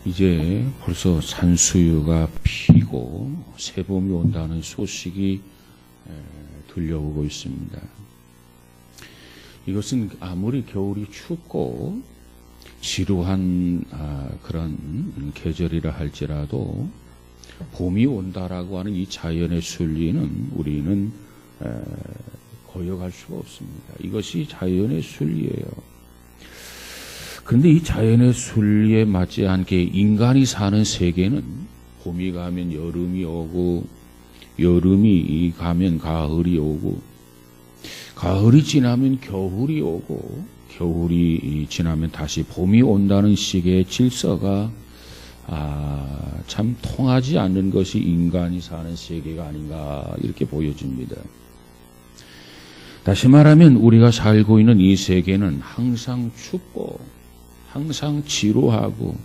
이제 벌써 산수유가 피고 새봄이 온다는 소식이 들려오고 있습니다. 이것은 아무리 겨울이 춥고 지루한 그런 계절이라 할지라도 봄이 온다라고 하는 이 자연의 순리는 우리는 거역할 수가 없습니다. 이것이 자연의 순리예요. 그런데 이 자연의 순리에 맞지 않게 인간이 사는 세계는 봄이 가면 여름이 오고 여름이 가면 가을이 오고 가을이 지나면 겨울이 오고 겨울이 지나면 다시 봄이 온다는 식의 질서가 참 통하지 않는 것이 인간이 사는 세계가 아닌가 이렇게 보여집니다. 다시 말하면 우리가 살고 있는 이 세계는 항상 춥고 항상 지루하고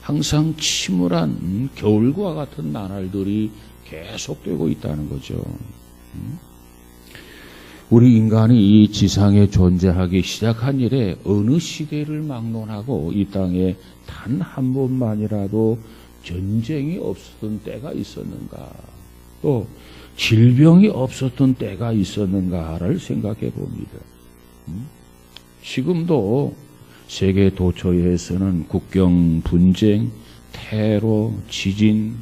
항상 침울한 겨울과 같은 나날들이 계속되고 있다는 거죠. 우리 인간이 이 지상에 존재하기 시작한 이래 어느 시대를 막론하고 이 땅에 단 한 번만이라도 전쟁이 없었던 때가 있었는가, 또 질병이 없었던 때가 있었는가를 생각해 봅니다. 지금도 세계 도처에서는 국경 분쟁, 테러, 지진,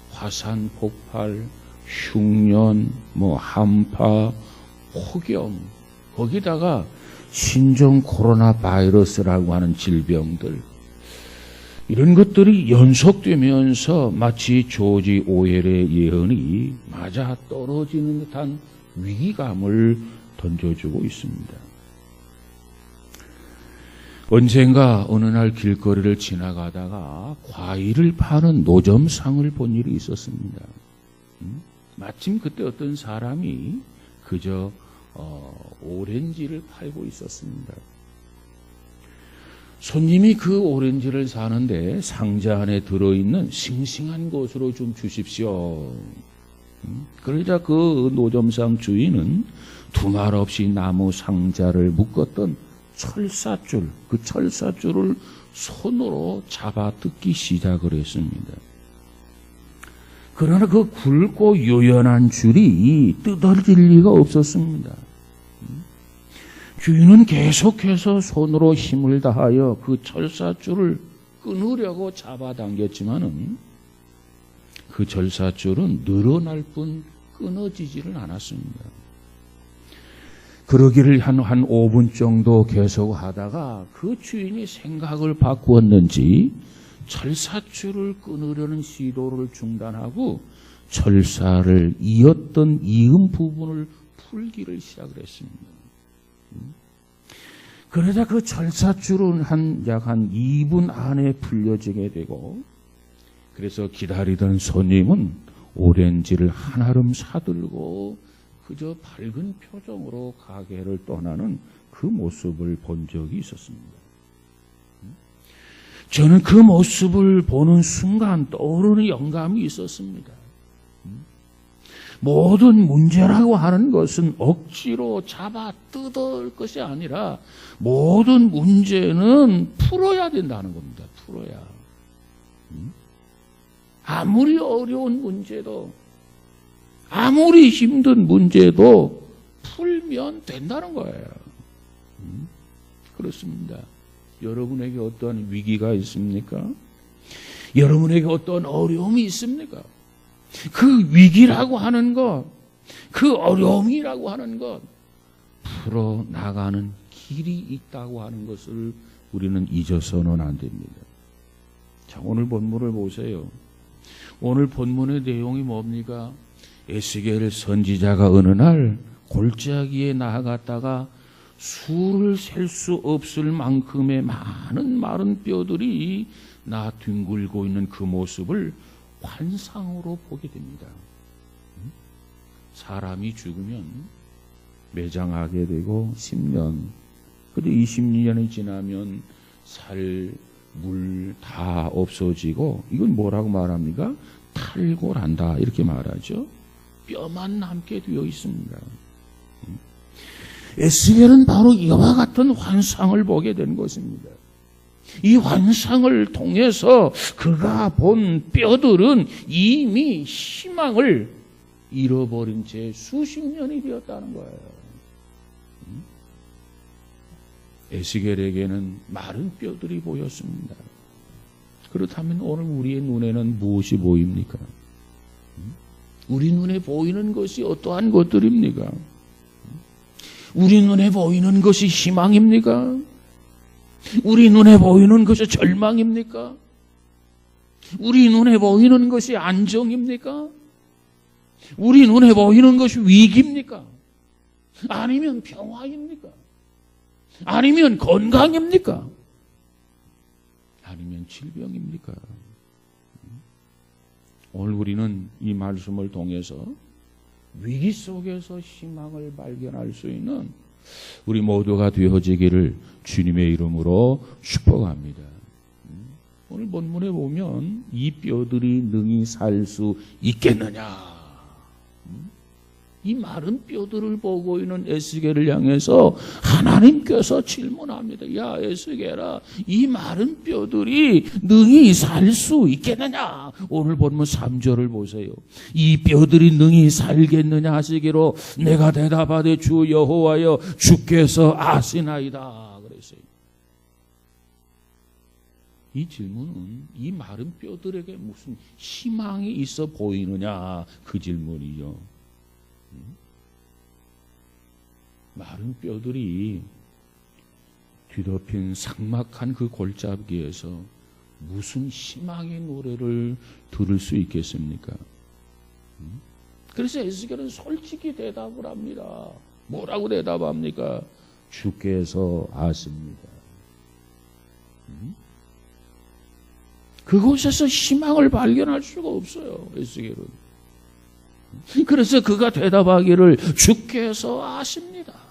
화산 폭발, 흉년, 한파, 폭염, 거기다가 신종 코로나 바이러스라고 하는 질병들, 이런 것들이 연속되면서 마치 조지 오웰의 예언이 맞아 떨어지는 듯한 위기감을 던져주고 있습니다. 언젠가 어느 날 길거리를 지나가다가 과일을 파는 노점상을 본 일이 있었습니다. 마침 그때 어떤 사람이 그저 오렌지를 팔고 있었습니다. 손님이 그 오렌지를 사는데 상자 안에 들어있는 싱싱한 것으로 좀 주십시오. 그러자 그 노점상 주인은 두말 없이 나무 상자를 묶었던 철사줄, 그 철사줄을 손으로 잡아 뜯기 시작을 했습니다. 그러나 그 굵고 요연한 줄이 뜯어질 리가 없었습니다. 주인은 계속해서 손으로 힘을 다하여 그 철사줄을 끊으려고 잡아당겼지만은 그 철사줄은 늘어날 뿐 끊어지지를 않았습니다. 그러기를 한 5분 정도 계속 하다가 그 주인이 생각을 바꾸었는지 철사줄을 끊으려는 시도를 중단하고 철사를 이었던 이음 부분을 풀기를 시작을 했습니다. 그러자 그 철사줄은 약 한 2분 안에 풀려지게 되고, 그래서 기다리던 손님은 오렌지를 한아름 사들고 그저 밝은 표정으로 가게를 떠나는 그 모습을 본 적이 있었습니다. 저는 그 모습을 보는 순간 떠오르는 영감이 있었습니다. 모든 문제라고 하는 것은 억지로 잡아 뜯을 것이 아니라 모든 문제는 풀어야 된다는 겁니다. 풀어야. 아무리 어려운 문제도, 아무리 힘든 문제도 풀면 된다는 거예요. 그렇습니다. 여러분에게 어떠한 위기가 있습니까? 여러분에게 어떠한 어려움이 있습니까? 그 위기라고 하는 것, 그 어려움이라고 하는 것, 풀어나가는 길이 있다고 하는 것을 우리는 잊어서는 안 됩니다. 자, 오늘 본문을 보세요. 오늘 본문의 내용이 뭡니까? 에스겔 선지자가 어느 날 골짜기에 나아갔다가 수를 셀 수 없을 만큼의 많은 마른 뼈들이 나 뒹굴고 있는 그 모습을 환상으로 보게 됩니다. 사람이 죽으면 매장하게 되고 10년, 그리고 20년이 지나면 살, 물 다 없어지고, 이건 뭐라고 말합니까? 탈골한다 이렇게 말하죠. 뼈만 남게 되어 있습니다. 에스겔은 바로 이와 같은 환상을 보게 된 것입니다. 이 환상을 통해서 그가 본 뼈들은 이미 희망을 잃어버린 채 수십 년이 되었다는 거예요. 에스겔에게는 마른 뼈들이 보였습니다. 그렇다면 오늘 우리의 눈에는 무엇이 보입니까? 우리 눈에 보이는 것이 어떠한 것들입니까? 우리 눈에 보이는 것이 희망입니까? 우리 눈에 보이는 것이 절망입니까? 우리 눈에 보이는 것이 안정입니까? 우리 눈에 보이는 것이 위기입니까? 아니면 평화입니까? 아니면 건강입니까? 아니면 질병입니까? 오늘 우리는 이 말씀을 통해서 위기 속에서 희망을 발견할 수 있는 우리 모두가 되어지기를 주님의 이름으로 축복합니다. 오늘 본문에 보면 이 뼈들이 능히 살 수 있겠느냐? 이 마른 뼈들을 보고 있는 에스겔을 향해서 하나님께서 질문합니다. 야, 에스겔아, 이 마른 뼈들이 능히 살 수 있겠느냐? 오늘 본문 3절을 보세요. 이 뼈들이 능히 살겠느냐 하시기로 내가 대답하되 주 여호와여 주께서 아시나이다 그랬어요. 이 질문은 이 마른 뼈들에게 무슨 희망이 있어 보이느냐 그 질문이요. 마른 뼈들이 뒤덮인 삭막한 그 골짜기에서 무슨 희망의 노래를 들을 수 있겠습니까? 그래서 에스겔은 솔직히 대답을 합니다. 뭐라고 대답합니까? 주께서 아십니다. 그곳에서 희망을 발견할 수가 없어요, 에스겔은. 그래서 그가 대답하기를 주께서 아십니다.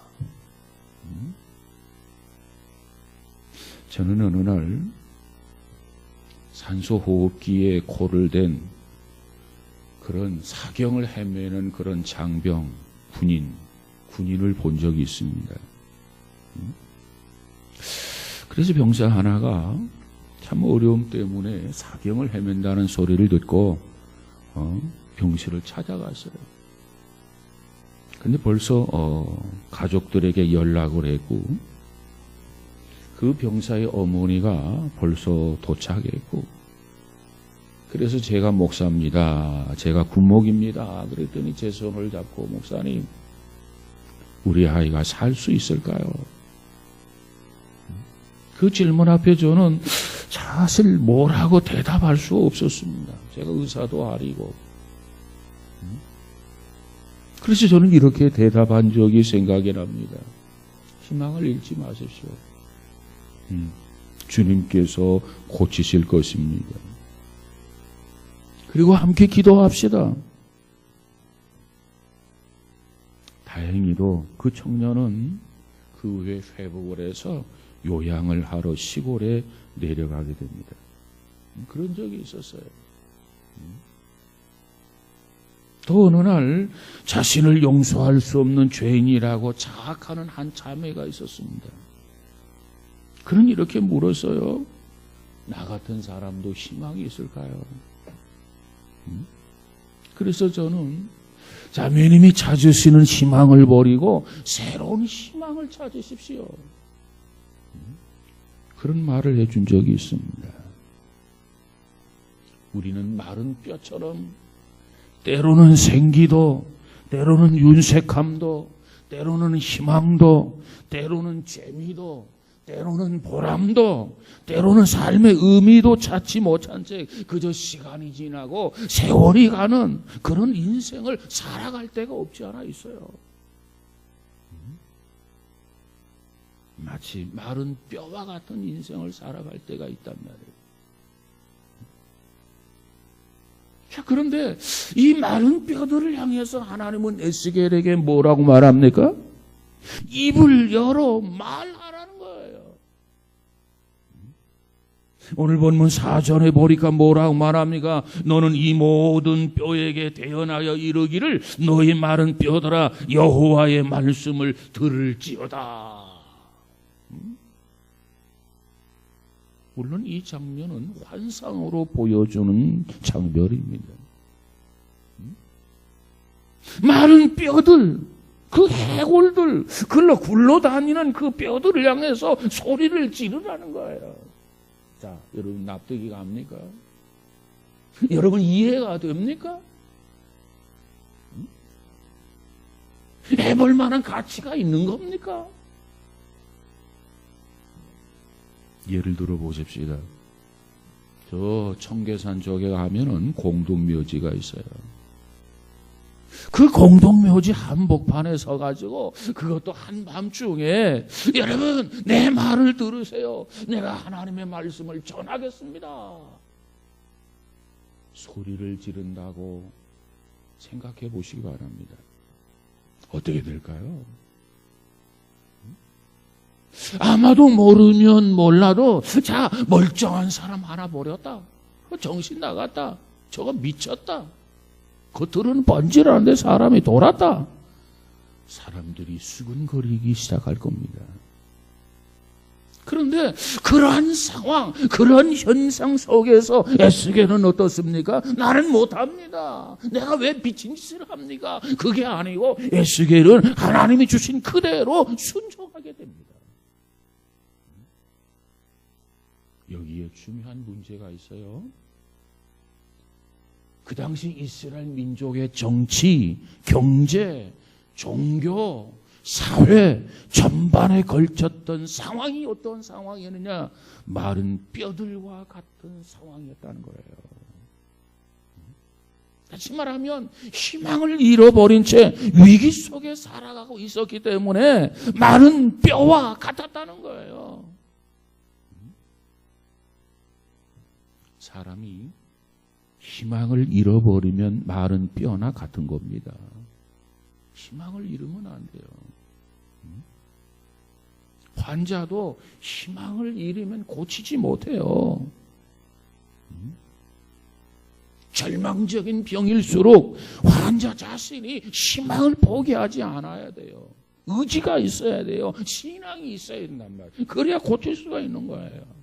저는 어느 날 산소호흡기에 코를 댄 그런 사경을 헤매는 그런 장병, 군인을 본 적이 있습니다. 그래서 병사 하나가 참 어려움 때문에 사경을 헤맨다는 소리를 듣고 병실을 찾아갔어요. 근데 벌써 가족들에게 연락을 했고 그 병사의 어머니가 벌써 도착했고 그래서 제가 목사입니다. 제가 군목입니다. 그랬더니 제 손을 잡고 목사님 우리 아이가 살 수 있을까요? 그 질문 앞에 저는 사실 뭐라고 대답할 수 없었습니다. 제가 의사도 아니고 그래서 저는 이렇게 대답한 적이 생각이 납니다. 희망을 잃지 마십시오. 주님께서 고치실 것입니다. 그리고 함께 기도합시다. 다행히도 그 청년은 그 후에 회복을 해서 요양을 하러 시골에 내려가게 됩니다. 그런 적이 있었어요. 또 어느 날 자신을 용서할 수 없는 죄인이라고 자학하는 한 자매가 있었습니다. 그는 이렇게 물었어요. 나 같은 사람도 희망이 있을까요? 그래서 저는 자매님이 찾으시는 희망을 버리고 새로운 희망을 찾으십시오. 그런 말을 해준 적이 있습니다. 우리는 마른 뼈처럼 때로는 생기도, 때로는 윤색함도, 때로는 희망도, 때로는 재미도, 때로는 보람도, 때로는 삶의 의미도 찾지 못한 채 그저 시간이 지나고 세월이 가는 그런 인생을 살아갈 때가 없지 않아 있어요. 마치 마른 뼈와 같은 인생을 살아갈 때가 있단 말이에요. 자, 그런데 이 마른 뼈들을 향해서 하나님은 에스겔에게 뭐라고 말합니까? 입을 열어 말하라는 거예요. 오늘 본문 4절에 보니까 뭐라고 말합니까? 너는 이 모든 뼈에게 대언하여 이르기를 너희 마른 뼈들아 여호와의 말씀을 들을지어다. 물론 이 장면은 환상으로 보여주는 장면입니다. 마른 뼈들, 그 해골들, 굴러다니는 그 뼈들을 향해서 소리를 지르라는 거예요. 자, 여러분 납득이 갑니까? 여러분 이해가 됩니까? 해볼 만한 가치가 있는 겁니까? 예를 들어 보십시다. 저 청계산 쪽에 가면은 공동묘지가 있어요. 그 공동묘지 한복판에 서가지고 그것도 한밤중에 여러분 내 말을 들으세요. 내가 하나님의 말씀을 전하겠습니다. 소리를 지른다고 생각해 보시기 바랍니다. 어떻게 될까요? 아마도 모르면 몰라도 자 멀쩡한 사람 하나 버렸다. 정신 나갔다. 저거 미쳤다. 겉으로는 번지르는데 사람이 돌았다. 사람들이 수근거리기 시작할 겁니다. 그런데 그러한 상황, 그런 현상 속에서 에스겔은 어떻습니까? 나는 못합니다. 내가 왜 미친 짓을 합니까? 그게 아니고 에스겔은 하나님이 주신 그대로 순종하게 됩니다. 여기에 중요한 문제가 있어요. 그 당시 이스라엘 민족의 정치, 경제, 종교, 사회 전반에 걸쳤던 상황이 어떤 상황이었느냐? 마른 뼈들과 같은 상황이었다는 거예요. 다시 말하면 희망을 잃어버린 채 위기 속에 살아가고 있었기 때문에 마른 뼈와 같았다는 거예요. 사람이 희망을 잃어버리면 마른 뼈나 같은 겁니다. 희망을 잃으면 안 돼요. 환자도 희망을 잃으면 고치지 못해요. 절망적인 병일수록 환자 자신이 희망을 포기하지 않아야 돼요. 의지가 있어야 돼요. 신앙이 있어야 된단 말이에요. 그래야 고칠 수가 있는 거예요.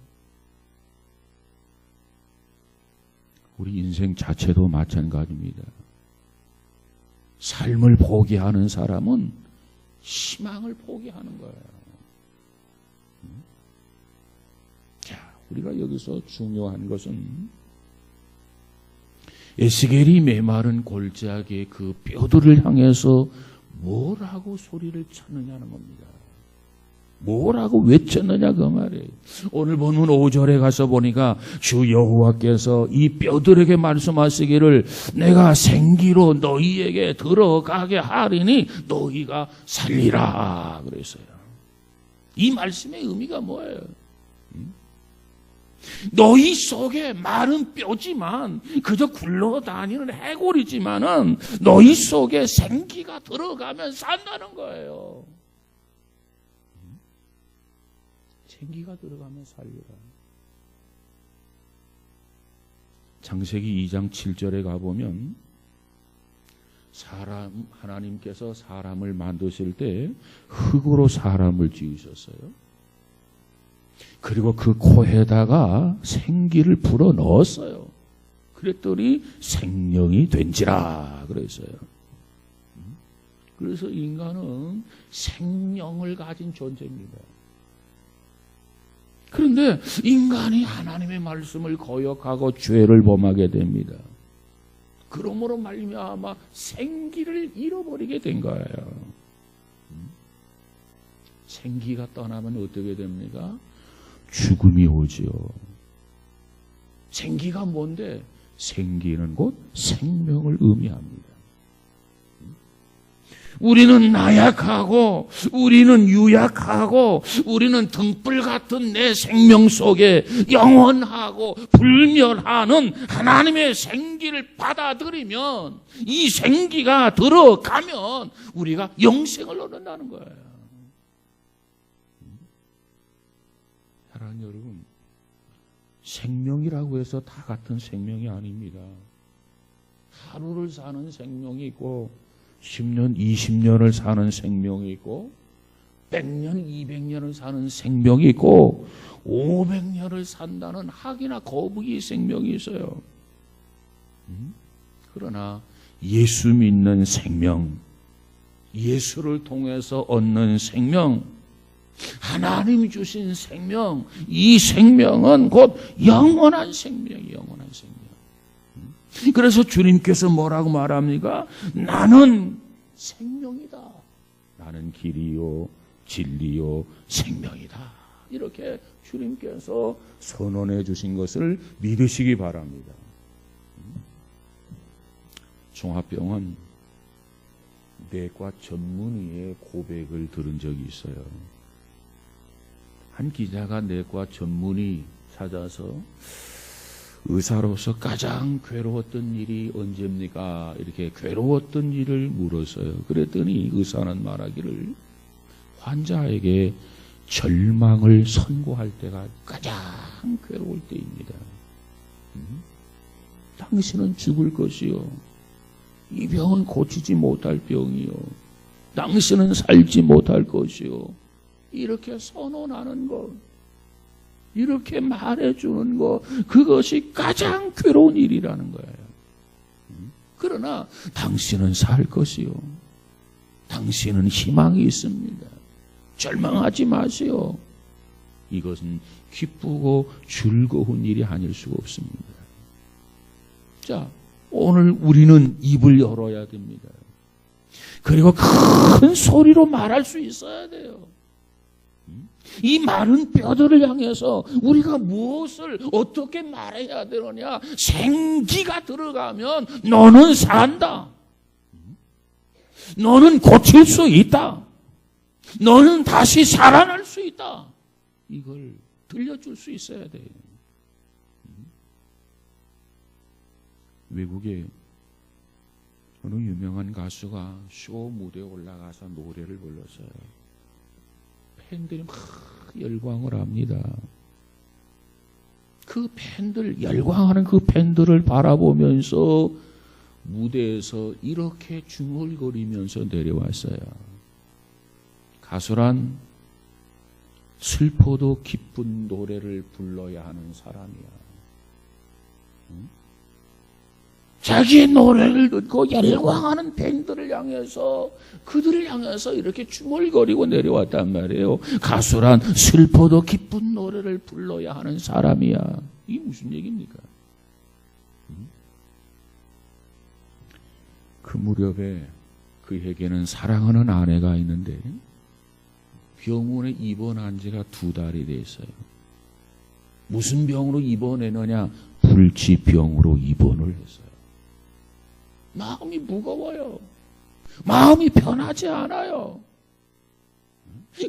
우리 인생 자체도 마찬가지입니다. 삶을 포기하는 사람은 희망을 포기하는 거예요. 자, 우리가 여기서 중요한 것은 에스겔이 메마른 골짜기의 그 뼈들을 향해서 뭐라고 소리를 쳤느냐는 겁니다. 뭐라고 외쳤느냐 그 말이에요. 오늘 본문 5절에 가서 보니까 주 여호와께서 이 뼈들에게 말씀하시기를 내가 생기로 너희에게 들어가게 하리니 너희가 살리라 그랬어요. 이 말씀의 의미가 뭐예요? 너희 속에 마른 뼈지만 그저 굴러다니는 해골이지만은 너희 속에 생기가 들어가면 산다는 거예요. 생기가 들어가면 살리라. 창세기 2장 7절에 가보면 하나님께서 사람을 만드실 때 흙으로 사람을 지으셨어요. 그리고 그 코에다가 생기를 불어 넣었어요. 그랬더니 생명이 된지라 그랬어요. 그래서 인간은 생명을 가진 존재입니다. 그런데 인간이 하나님의 말씀을 거역하고 죄를 범하게 됩니다. 그러므로 말미암아 생기를 잃어버리게 된 거예요. 생기가 떠나면 어떻게 됩니까? 죽음이 오지요. 생기가 뭔데? 생기는 곧 생명을 의미합니다. 우리는 나약하고 우리는 유약하고 우리는 등불 같은 내 생명 속에 영원하고 불멸하는 하나님의 생기를 받아들이면 이 생기가 들어가면 우리가 영생을 얻는다는 거예요. 사랑하는 여러분, 생명이라고 해서 다 같은 생명이 아닙니다. 하루를 사는 생명이 있고 10년, 20년을 사는 생명이 있고 100년, 200년을 사는 생명이 있고 500년을 산다는 학이나 거북이 생명이 있어요. 그러나 예수 믿는 생명, 예수를 통해서 얻는 생명, 하나님이 주신 생명, 이 생명은 곧 영원한 생명이에요. 영원한 생명. 그래서 주님께서 뭐라고 말합니까? 나는 생명이다. 나는 길이요 진리요 생명이다. 이렇게 주님께서 선언해 주신 것을 믿으시기 바랍니다. 종합병원 내과 전문의의 고백을 들은 적이 있어요. 한 기자가 내과 전문의 찾아서 의사로서 가장 괴로웠던 일이 언제입니까? 이렇게 괴로웠던 일을 물었어요. 그랬더니 의사는 말하기를 환자에게 절망을 선고할 때가 가장 괴로울 때입니다. 당신은 죽을 것이요. 이 병은 고치지 못할 병이요. 당신은 살지 못할 것이요. 이렇게 선언하는 것, 이렇게 말해주는 것, 그것이 가장 괴로운 일이라는 거예요. 그러나 당신은 살 것이요. 당신은 희망이 있습니다. 절망하지 마세요. 이것은 기쁘고 즐거운 일이 아닐 수가 없습니다. 자, 오늘 우리는 입을 열어야 됩니다. 그리고 큰 소리로 말할 수 있어야 돼요. 이 마른 뼈들을 향해서 우리가 무엇을 어떻게 말해야 되느냐? 생기가 들어가면 너는 산다. 너는 고칠 수 있다. 너는 다시 살아날 수 있다. 이걸 들려줄 수 있어야 돼요. 외국에 어느 유명한 가수가 쇼 무대에 올라가서 노래를 불렀어요. 팬들이 막 열광을 합니다. 그 팬들, 열광하는 그 팬들을 바라보면서 무대에서 이렇게 중얼거리면서 내려왔어요. 가수란 슬퍼도 기쁜 노래를 불러야 하는 사람이야. 자기의 노래를 듣고 열광하는 팬들을 향해서, 그들을 향해서 이렇게 중얼거리고 내려왔단 말이에요. 가수란 슬퍼도 기쁜 노래를 불러야 하는 사람이야. 이게 무슨 얘기입니까? 그 무렵에 그에게는 사랑하는 아내가 있는데 병원에 입원한 지가 2달이 됐어요. 무슨 병으로 입원했느냐? 불치병으로 입원을 했어요. 마음이 무거워요. 마음이 편하지 않아요.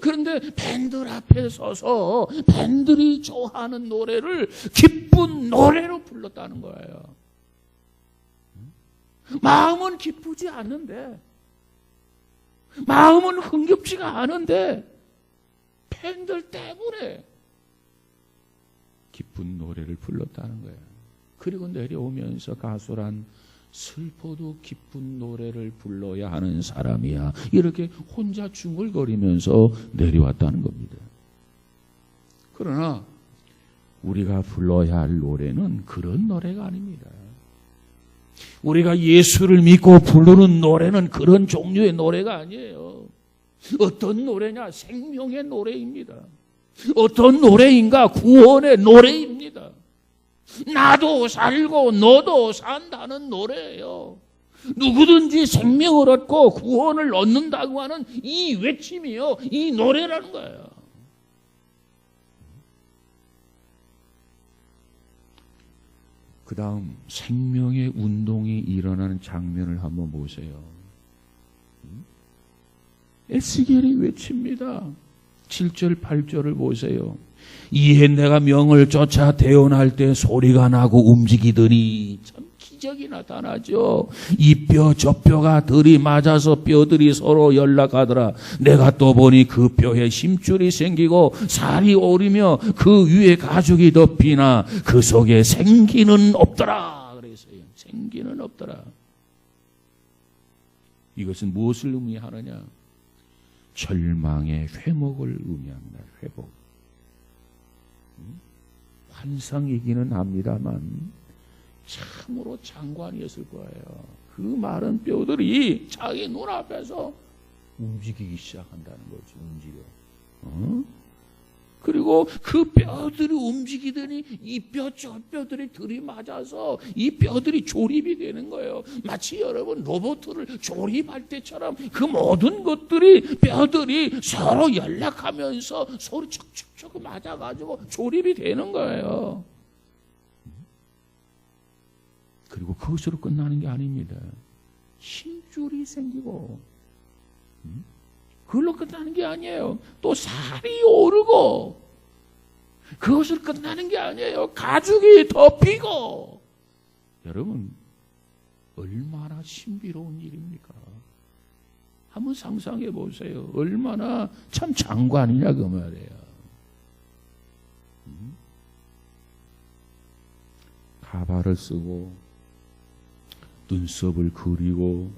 그런데 팬들 앞에 서서 팬들이 좋아하는 노래를 기쁜 노래로 불렀다는 거예요. 마음은 기쁘지 않는데, 마음은 흥겹지가 않은데 팬들 때문에 기쁜 노래를 불렀다는 거예요. 그리고 내려오면서 가수란 슬퍼도 기쁜 노래를 불러야 하는 사람이야. 이렇게 혼자 중얼거리면서 내려왔다는 겁니다. 그러나 우리가 불러야 할 노래는 그런 노래가 아닙니다. 우리가 예수를 믿고 부르는 노래는 그런 종류의 노래가 아니에요. 어떤 노래냐? 생명의 노래입니다. 어떤 노래인가? 구원의 노래입니다. 나도 살고 너도 산다는 노래예요. 누구든지 생명을 얻고 구원을 얻는다고 하는 이 외침이요, 이 노래라는 거예요. 그 다음 생명의 운동이 일어나는 장면을 한번 보세요. 에스겔이 외칩니다. 7절 8절을 보세요. 이에 내가 명을 쫓아 대언할 때 소리가 나고 움직이더니, 참 기적이 나타나죠. 이 뼈 저 뼈가 들이맞아서 뼈들이 서로 연락하더라. 내가 또 보니 그 뼈에 힘줄이 생기고 살이 오르며 그 위에 가죽이 덮이나 그 속에 생기는 없더라. 그랬어요. 생기는 없더라. 이것은 무엇을 의미하느냐? 절망의 회복을 의미합니다. 회복. 환상이기는 합니다만 참으로 장관이었을 거예요. 그 많은 뼈들이 자기 눈앞에서 움직이기 시작한다는 거죠. 움직여. 그리고 그 뼈들이 움직이더니 이 뼈, 저 뼈들이 들이맞아서 이 뼈들이 조립이 되는 거예요. 마치 여러분 로봇을 조립할 때처럼 그 모든 것들이 뼈들이 서로 연락하면서 서로 척척척 맞아가지고 조립이 되는 거예요. 그리고 그것으로 끝나는 게 아닙니다. 힘줄이 생기고 그걸로 끝나는 게 아니에요. 또 살이 오르고 그것을 끝나는 게 아니에요. 가죽이 덮이고. 여러분 얼마나 신비로운 일입니까? 한번 상상해 보세요. 얼마나 참 장관이냐 그 말이에요. 가발을 쓰고 눈썹을 그리고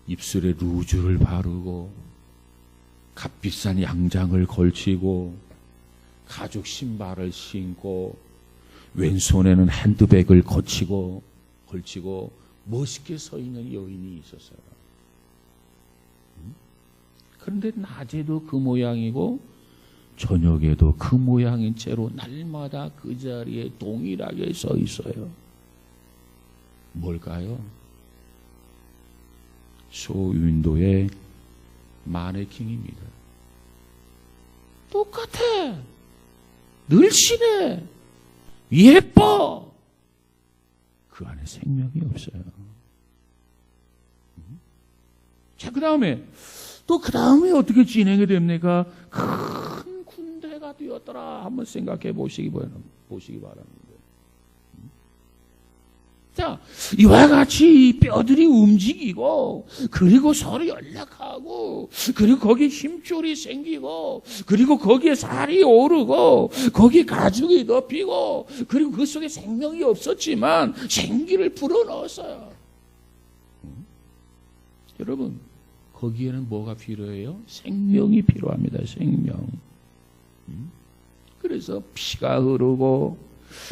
입술에 루즈를 바르고 값비싼 양장을 걸치고 가죽 신발을 신고 왼손에는 핸드백을 걸치고 멋있게 서 있는 여인이 있었어요. 그런데 낮에도 그 모양이고 저녁에도 그 모양인 채로 날마다 그 자리에 동일하게 서 있어요. 뭘까요? 쇼윈도의 마네킹입니다. 똑같아. 늘씬해. 예뻐. 그 안에 생명이 없어요. 자, 그 다음에 어떻게 진행이 됩니까? 큰 군대가 되었더라. 한번 생각해 보시기 바랍니다. 자, 이와 같이 이 뼈들이 움직이고, 그리고 서로 연락하고, 그리고 거기에 힘줄이 생기고, 그리고 거기에 살이 오르고, 거기에 가죽이 덮이고, 그리고 그 속에 생명이 없었지만 생기를 불어넣었어요. 여러분, 거기에는 뭐가 필요해요? 생명이 필요합니다. 생명. 그래서 피가 흐르고,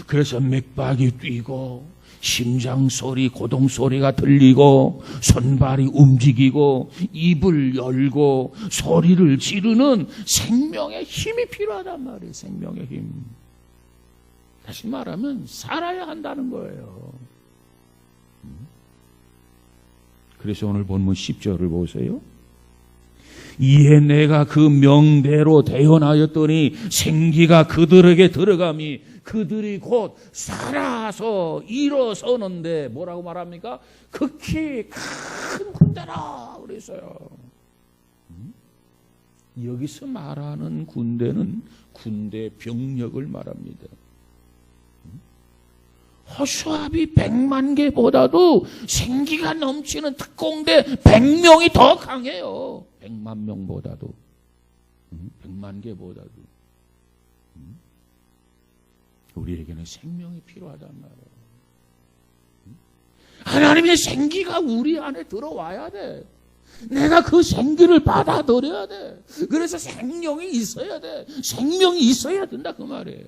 그래서 맥박이 뛰고, 심장 소리, 고동 소리가 들리고, 손발이 움직이고, 입을 열고, 소리를 지르는 생명의 힘이 필요하단 말이에요. 생명의 힘. 다시 말하면 살아야 한다는 거예요. 그래서 오늘 본문 10절을 보세요. 이에 내가 그 명대로 대언하였더니 생기가 그들에게 들어감이 그들이 곧 살아서 일어서는데 뭐라고 말합니까? 극히 큰 군대라 그랬어요. 여기서 말하는 군대는 군대 병력을 말합니다. 호수아비 100만 개보다도 생기가 넘치는 특공대 100명이 더 강해요. 100만 명보다도. 100만 개보다도. 우리에게는 생명이 필요하단 말이에요. 하나님의 생기가 우리 안에 들어와야 돼. 내가 그 생기를 받아들여야 돼. 그래서 생명이 있어야 돼. 생명이 있어야 된다 그 말이에요.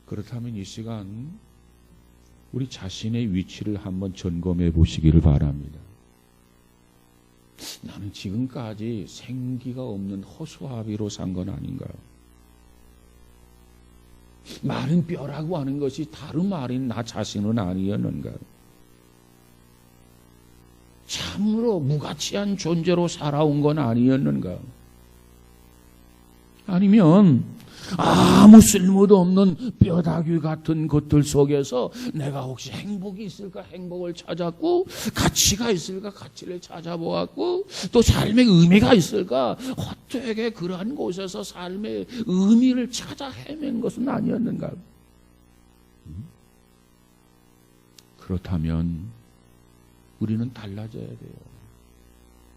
그렇다면 이 시간 우리 자신의 위치를 한번 점검해 보시기를 바랍니다. 나는 지금까지 생기가 없는 허수아비로 산 건 아닌가요? 마른 뼈라고 하는 것이 다른 말인 나 자신은 아니었는가요? 참으로 무가치한 존재로 살아온 건 아니었는가요? 아니면 아무 쓸모도 없는 뼈다귀 같은 것들 속에서 내가 혹시 행복이 있을까 행복을 찾았고, 가치가 있을까 가치를 찾아보았고, 또 삶의 의미가 있을까 헛되게 그러한 곳에서 삶의 의미를 찾아 헤맨 것은 아니었는가? 그렇다면 우리는 달라져야 돼요.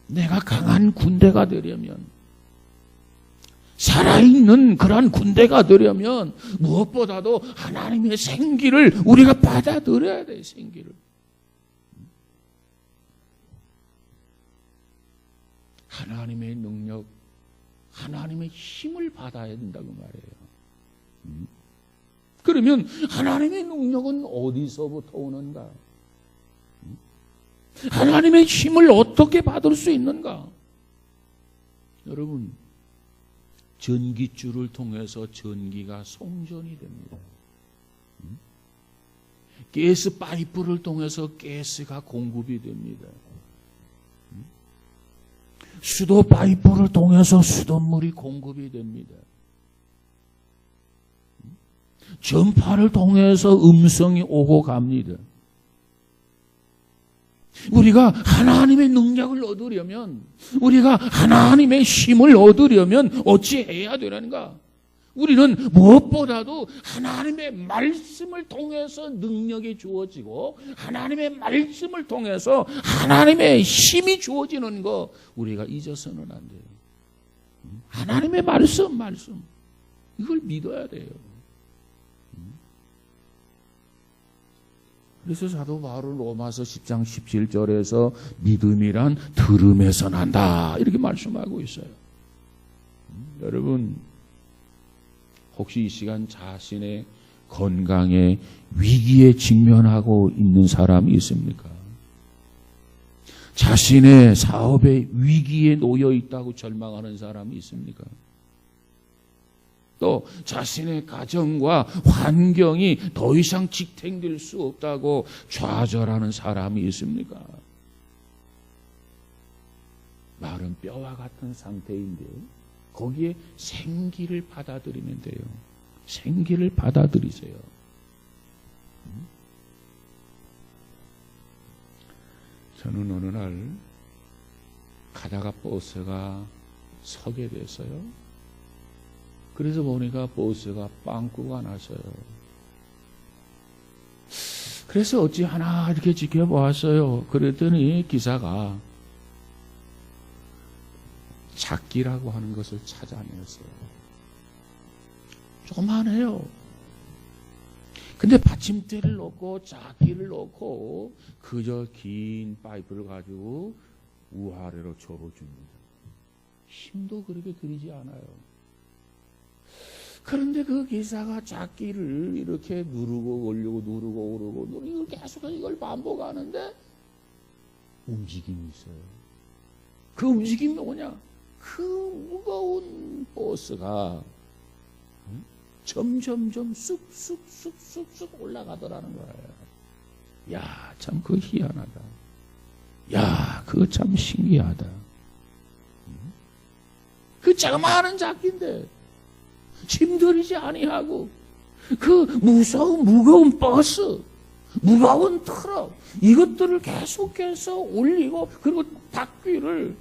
내가 강한 군대가 되려면, 살아있는 그런 군대가 되려면 무엇보다도 하나님의 생기를 우리가 받아들여야 돼요. 생기를. 하나님의 능력, 하나님의 힘을 받아야 된다고 말해요. 그러면 하나님의 능력은 어디서부터 오는가? 하나님의 힘을 어떻게 받을 수 있는가? 여러분, 전기줄을 통해서 전기가 송전이 됩니다. 가스 파이프를 통해서 가스가 공급이 됩니다. 수도 파이프를 통해서 수돗물이 공급이 됩니다. 전파를 통해서 음성이 오고 갑니다. 우리가 하나님의 능력을 얻으려면, 우리가 하나님의 힘을 얻으려면 어찌 해야 되는가? 우리는 무엇보다도 하나님의 말씀을 통해서 능력이 주어지고 하나님의 말씀을 통해서 하나님의 힘이 주어지는 거 우리가 잊어서는 안 돼요. 하나님의 말씀 이걸 믿어야 돼요. 그래서 사도 바울은 로마서 10장 17절에서 믿음이란 들음에서 난다 이렇게 말씀하고 있어요. 여러분, 혹시 이 시간 자신의 건강에 위기에 직면하고 있는 사람이 있습니까? 자신의 사업에 위기에 놓여 있다고 절망하는 사람이 있습니까? 또 자신의 가정과 환경이 더 이상 지탱될 수 없다고 좌절하는 사람이 있습니까? 마른 뼈와 같은 상태인데 거기에 생기를 받아들이면 돼요. 생기를 받아들이세요. 저는 어느 날 가다가 버스가 서게 됐어요. 그래서 보니까 버스가 빵꾸가 났어요. 그래서 어찌하나 이렇게 지켜보았어요. 그랬더니 기사가 작기라고 하는 것을 찾아냈어요. 조그만해요. 근데 받침대를 놓고 작기를 놓고 그저 긴 파이프를 가지고 우아래로 접어줍니다. 힘도 그렇게 들이지 않아요. 그런데 그 기사가 작기를 이렇게 누르고 올리고 누르고 오르고 이걸 계속 이걸 반복하는데 움직임이 있어요. 그 움직임이 뭐냐? 그 무거운 버스가 점점점 쑥쑥쑥쑥쑥 올라가더라는 거예요. 야, 참 그거 희한하다. 야, 그거 참 신기하다. 그 자그마한 작기인데 힘들이지 아니하고 그 무거운 버스, 무거운 트럭 이것들을 계속해서 올리고 그리고 바퀴를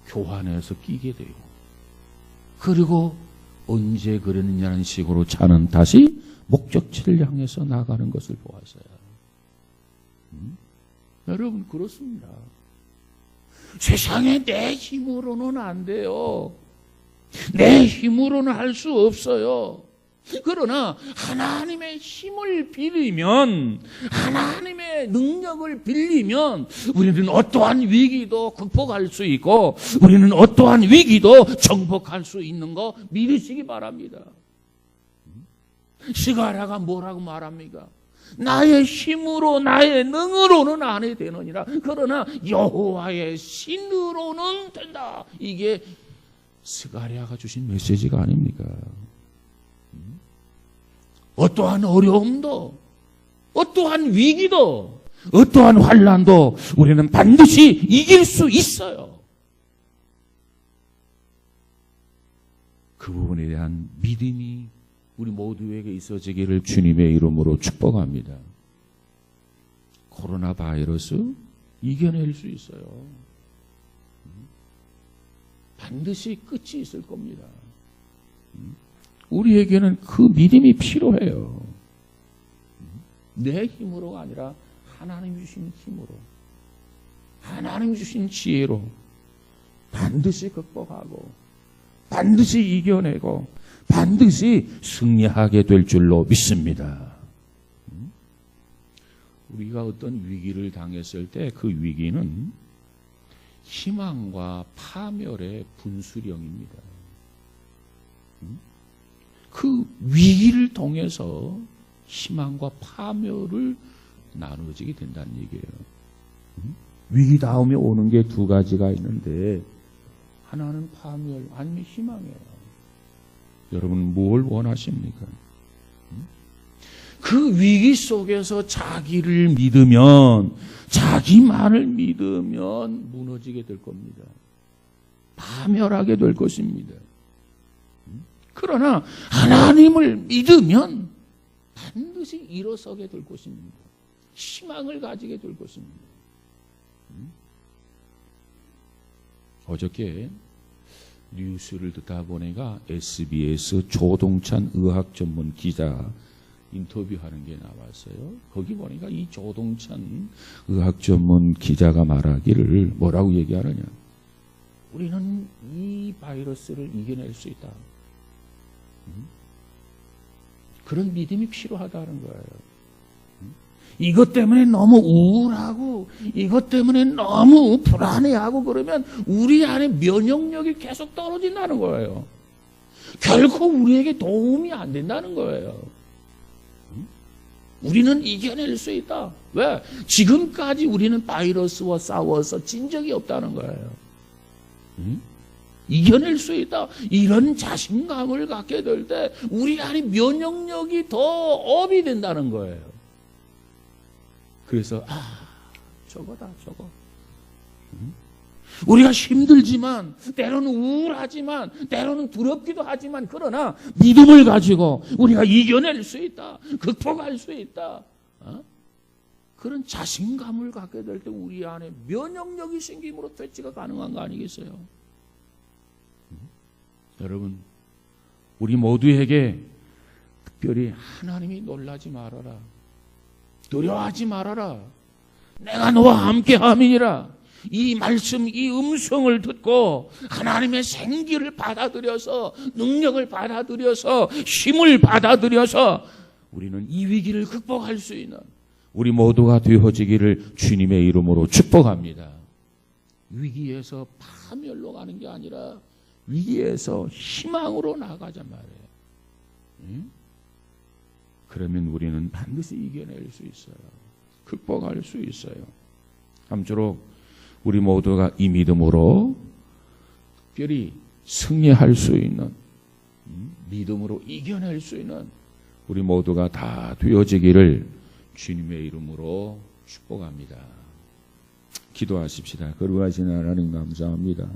교환해서 끼게 돼요. 그리고 언제 그랬느냐는 식으로 차는 다시 목적지를 향해서 나가는 것을 보았어요. 여러분, 그렇습니다. 세상에 내 힘으로는 안 돼요. 내 힘으로는 할 수 없어요. 그러나 하나님의 힘을 빌리면, 하나님의 능력을 빌리면 우리는 어떠한 위기도 극복할 수 있고 우리는 어떠한 위기도 정복할 수 있는 거 믿으시기 바랍니다. 스가랴가 뭐라고 말합니까? 나의 힘으로 나의 능으로는 안 되느니라. 그러나 여호와의 신으로는 된다. 이게 스가랴가 주신 메시지가 아닙니까? 어떠한 어려움도, 어떠한 위기도, 어떠한 환난도 우리는 반드시 이길 수 있어요. 그 부분에 대한 믿음이 우리 모두에게 있어지기를 주님의 이름으로 축복합니다. 코로나 바이러스 이겨낼 수 있어요. 반드시 끝이 있을 겁니다. 우리에게는 그 믿음이 필요해요. 내 힘으로가 아니라 하나님 주신 힘으로, 하나님 주신 지혜로 반드시 극복하고 반드시 이겨내고 반드시 승리하게 될 줄로 믿습니다. 우리가 어떤 위기를 당했을 때 그 위기는 희망과 파멸의 분수령입니다. 그 위기를 통해서 희망과 파멸을 나누어지게 된다는 얘기예요. 위기 다음에 오는 게 두 가지가 있는데 하나는 파멸 아니면 희망이에요. 여러분 뭘 원하십니까? 그 위기 속에서 자기를 믿으면, 자기만을 믿으면 무너지게 될 겁니다. 파멸하게 될 것입니다. 그러나 하나님을 믿으면 반드시 일어서게 될 것입니다. 희망을 가지게 될 것입니다. 어저께 뉴스를 듣다 보니까 SBS 조동찬 의학 전문 기자 인터뷰하는 게 나왔어요. 거기 보니까 이 조동찬 의학 전문 기자가 말하기를 뭐라고 얘기하느냐. 우리는 이 바이러스를 이겨낼 수 있다. 그런 믿음이 필요하다는 거예요. 이것 때문에 너무 우울하고 이것 때문에 너무 불안해하고 그러면 우리 안에 면역력이 계속 떨어진다는 거예요. 결코 우리에게 도움이 안 된다는 거예요. 우리는 이겨낼 수 있다. 왜? 지금까지 우리는 바이러스와 싸워서 진 적이 없다는 거예요. 이겨낼 수 있다. 이런 자신감을 갖게 될 때 우리 안에 면역력이 더 업이 된다는 거예요. 그래서 저거다 저거. 우리가 힘들지만 때로는 우울하지만 때로는 두렵기도 하지만 그러나 믿음을 가지고 우리가 이겨낼 수 있다. 극복할 수 있다. 그런 자신감을 갖게 될 때 우리 안에 면역력이 생김으로 퇴치가 가능한 거 아니겠어요? 여러분 우리 모두에게 특별히 하나님이 놀라지 말아라. 두려워하지 말아라. 내가 너와 함께 함이니라. 이 말씀, 이 음성을 듣고 하나님의 생기를 받아들여서 능력을 받아들여서 힘을 받아들여서 우리는 이 위기를 극복할 수 있는 우리 모두가 되어지기를 주님의 이름으로 축복합니다. 위기에서 파멸로 가는 게 아니라 위기에서 희망으로 나가자 말이에요. 그러면 우리는 반드시 이겨낼 수 있어요. 극복할 수 있어요. 아무쪼록 우리 모두가 이 믿음으로 특별히 승리할 수 있는 믿음으로 이겨낼 수 있는 우리 모두가 다 되어지기를 주님의 이름으로 축복합니다. 기도하십시다. 거룩하신 하나님 감사합니다.